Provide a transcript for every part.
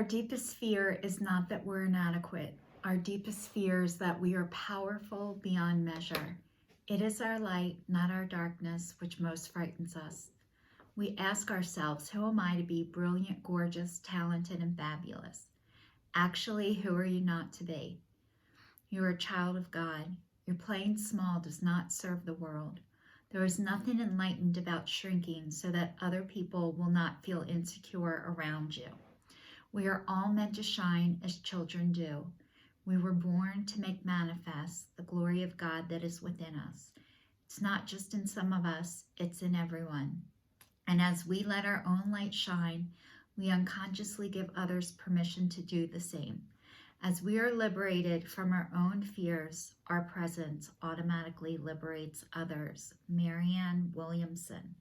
Our deepest fear is not that we're inadequate. Our deepest fear is that we are powerful beyond measure. It is our light, not our darkness, which most frightens us. We ask ourselves, who am I to be brilliant, gorgeous, talented, and fabulous? Actually, who are you not to be? You are a child of God. Your playing small does not serve the world. There is nothing enlightened about shrinking so that other people will not feel insecure around you. We are all meant to shine as children do. We were born to make manifest the glory of God that is within us. It's not just in some of us, it's in everyone. And as we let our own light shine, we unconsciously give others permission to do the same. As we are liberated from our own fears, our presence automatically liberates others. Marianne Williamson.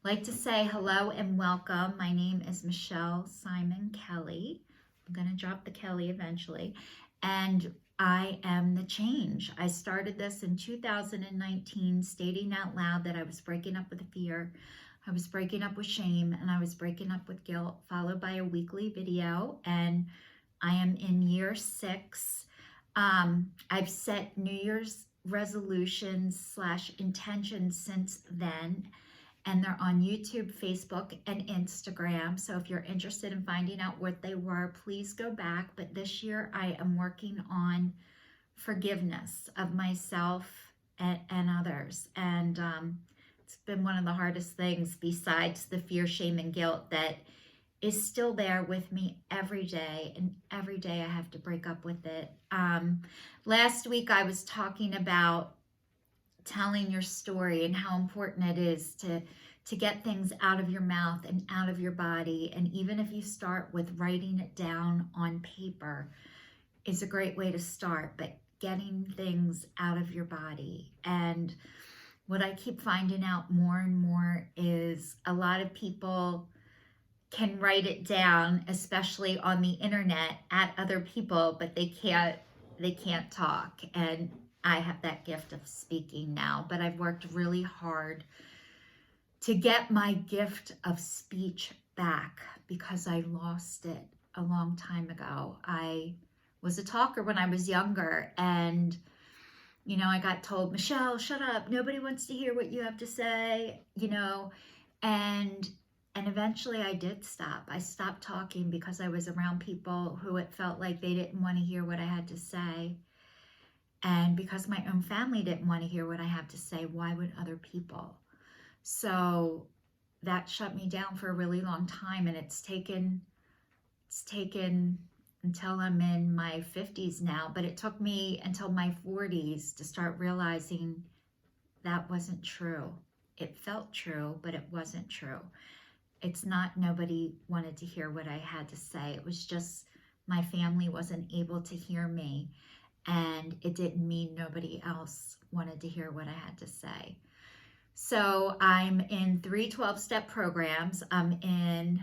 I'd like to say hello and welcome. My name is Michelle Simon Kelly. I'm going to drop the Kelly eventually. And I am the change. I started this in 2019, stating out loud that I was breaking up with fear, I was breaking up with shame, and I was breaking up with guilt, followed by a weekly video. And I am in year 6. I've set New Year's resolutions / intentions since then. And they're on YouTube, Facebook, and Instagram. So if you're interested in finding out what they were, please go back. But this year I am working on forgiveness of myself and others. And it's been one of the hardest things besides the fear, shame, and guilt that is still there with me every day. And every day I have to break up with it. Last week I was talking about telling your story and how important it is to get things out of your mouth and out of your body. And even if you start with writing it down on paper is a great way to start, but getting things out of your body. And what I keep finding out more and more is a lot of people can write it down, especially on the internet, at other people, but they can't talk. And I have that gift of speaking now, but I've worked really hard to get my gift of speech back because I lost it a long time ago. I was a talker when I was younger, and I got told, Michelle, shut up. Nobody wants to hear what you have to say, and eventually I did stop. I stopped talking because I was around people who it felt like they didn't want to hear what I had to say. And because my own family didn't want to hear what I have to say, why would other people? So that shut me down for a really long time. And it's taken until I'm in my 50s now, but it took me until my 40s to start realizing that wasn't true. It felt true, but it wasn't true. It's not nobody wanted to hear what I had to say. It was just my family wasn't able to hear me. And it didn't mean nobody else wanted to hear what I had to say. So I'm in 3 12-step programs. I'm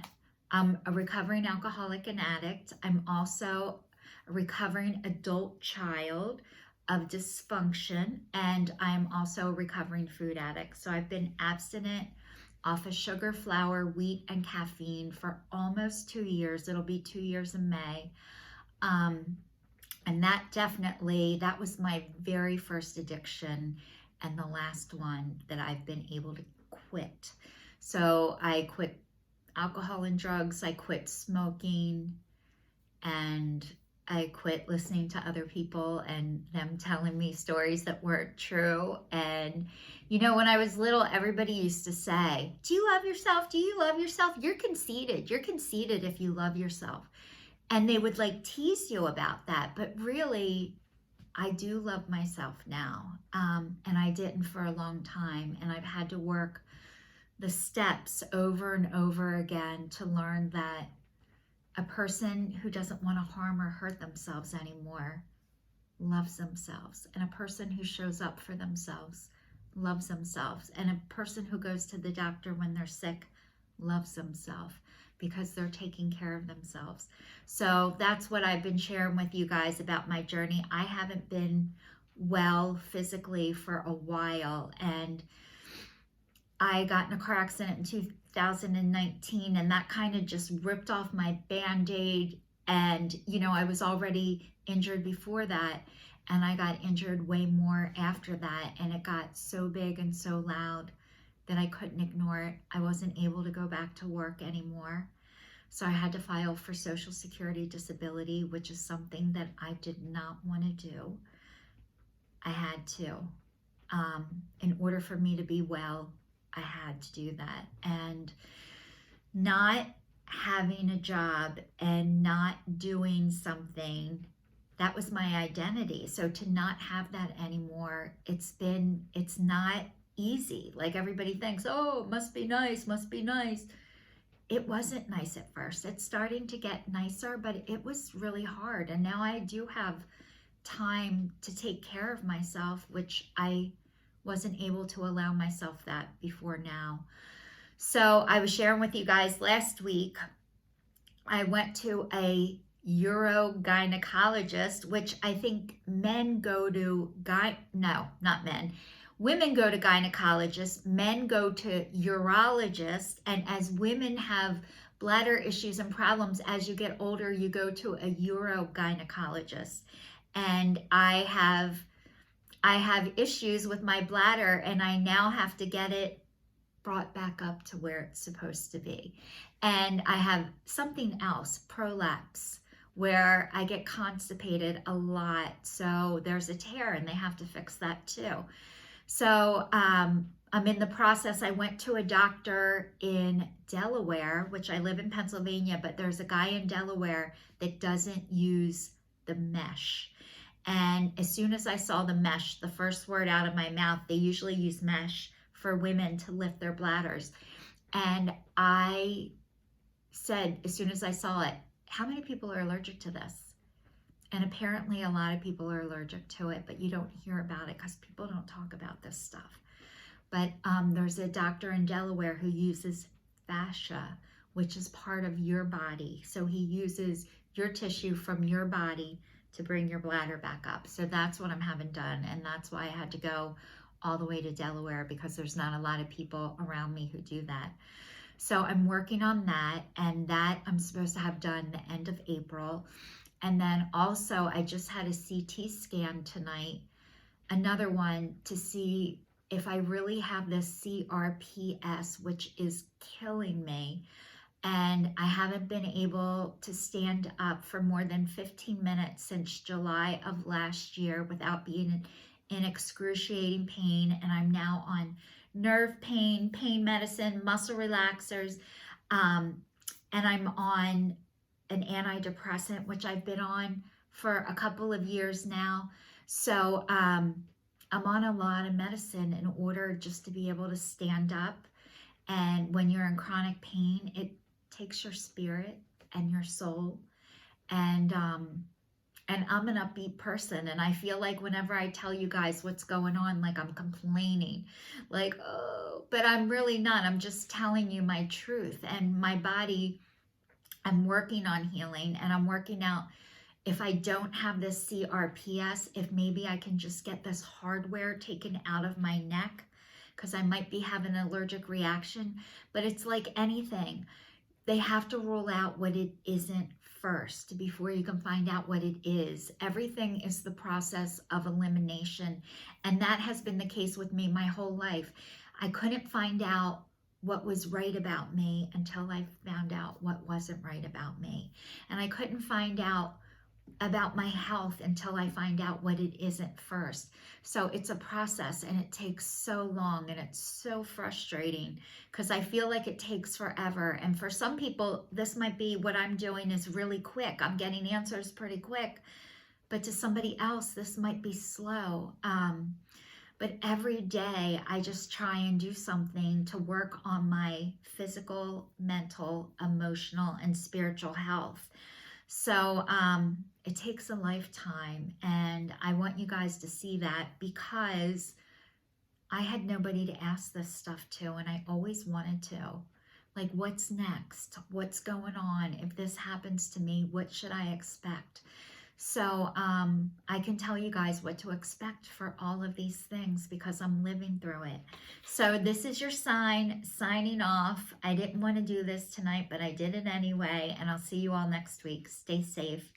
a recovering alcoholic and addict. I'm also a recovering adult child of dysfunction. And I'm also a recovering food addict. So I've been abstinent off of sugar, flour, wheat, and caffeine for almost 2 years. It'll be 2 years in May. And that was my very first addiction and the last one that I've been able to quit. So I quit alcohol and drugs, I quit smoking, and I quit listening to other people and them telling me stories that weren't true. And, when I was little, everybody used to say, do you love yourself? Do you love yourself? You're conceited. You're conceited if you love yourself. And they would tease you about that. But really, I do love myself now. And I didn't for a long time. And I've had to work the steps over and over again to learn that a person who doesn't want to harm or hurt themselves anymore loves themselves. And a person who shows up for themselves loves themselves. And a person who goes to the doctor when they're sick loves themselves, because they're taking care of themselves. So that's what I've been sharing with you guys about my journey. I haven't been well physically for a while, and I got in a car accident in 2019, and that kind of just ripped off my band-aid. And, you know, I was already injured before that, and I got injured way more after that. And it got so big and so loud that I couldn't ignore it. I wasn't able to go back to work anymore. So I had to file for Social Security disability, which is something that I did not want to do. I had to. In order for me to be well, I had to do that. And not having a job and not doing something, that was my identity. So to not have that anymore, it's not easy. Like everybody thinks, oh, it must be nice, must be nice. It wasn't nice at first. It's starting to get nicer, but it was really hard. And now I do have time to take care of myself, which I wasn't able to allow myself that before now. So I was sharing with you guys last week, I went to a urogynecologist, which I think men go to, no, not men. Women go to gynecologists, men go to urologists, and as women have bladder issues and problems, as you get older, you go to a urogynecologist. And I have issues with my bladder, and I now have to get it brought back up to where it's supposed to be. And I have something else, prolapse, where I get constipated a lot. So there's a tear and they have to fix that too. So I'm in the process. I went to a doctor in Delaware, which I live in Pennsylvania, but there's a guy in Delaware that doesn't use the mesh. And as soon as I saw the mesh, the first word out of my mouth, they usually use mesh for women to lift their bladders. And I said, as soon as I saw it, how many people are allergic to this? And apparently a lot of people are allergic to it, but you don't hear about it because people don't talk about this stuff. But there's a doctor in Delaware who uses fascia, which is part of your body. So he uses your tissue from your body to bring your bladder back up. So that's what I'm having done. And that's why I had to go all the way to Delaware, because there's not a lot of people around me who do that. So I'm working on that, and that I'm supposed to have done the end of April. And then also I just had a CT scan tonight, another one, to see if I really have this CRPS, which is killing me. And I haven't been able to stand up for more than 15 minutes since July of last year without being in excruciating pain. And I'm now on nerve pain, pain medicine, muscle relaxers, and I'm on an antidepressant, which I've been on for a couple of years now. So I'm on a lot of medicine in order just to be able to stand up. And when you're in chronic pain, it takes your spirit and your soul. And I'm an upbeat person, and I feel like whenever I tell you guys what's going on, like I'm complaining, like, oh, but I'm really not. I'm just telling you my truth. And my body, I'm working on healing, and I'm working out, if I don't have this CRPS, if maybe I can just get this hardware taken out of my neck, because I might be having an allergic reaction. But it's like anything. They have to rule out what it isn't first before you can find out what it is. Everything is the process of elimination. And that has been the case with me my whole life. I couldn't find out what was right about me until I found out what wasn't right about me. And I couldn't find out about my health until I find out what it isn't first. So it's a process, and it takes so long, and it's so frustrating because I feel like it takes forever. And for some people, this might be what I'm doing is really quick. I'm getting answers pretty quick. But to somebody else, this might be slow. But every day I just try and do something to work on my physical, mental, emotional, and spiritual health. So it takes a lifetime, and I want you guys to see that, because I had nobody to ask this stuff to, and I always wanted to. Like, what's next? What's going on? If this happens to me, what should I expect? So I can tell you guys what to expect for all of these things because I'm living through it. So this is your sign, signing off. I didn't want to do this tonight, but I did it anyway. And I'll see you all next week. Stay safe.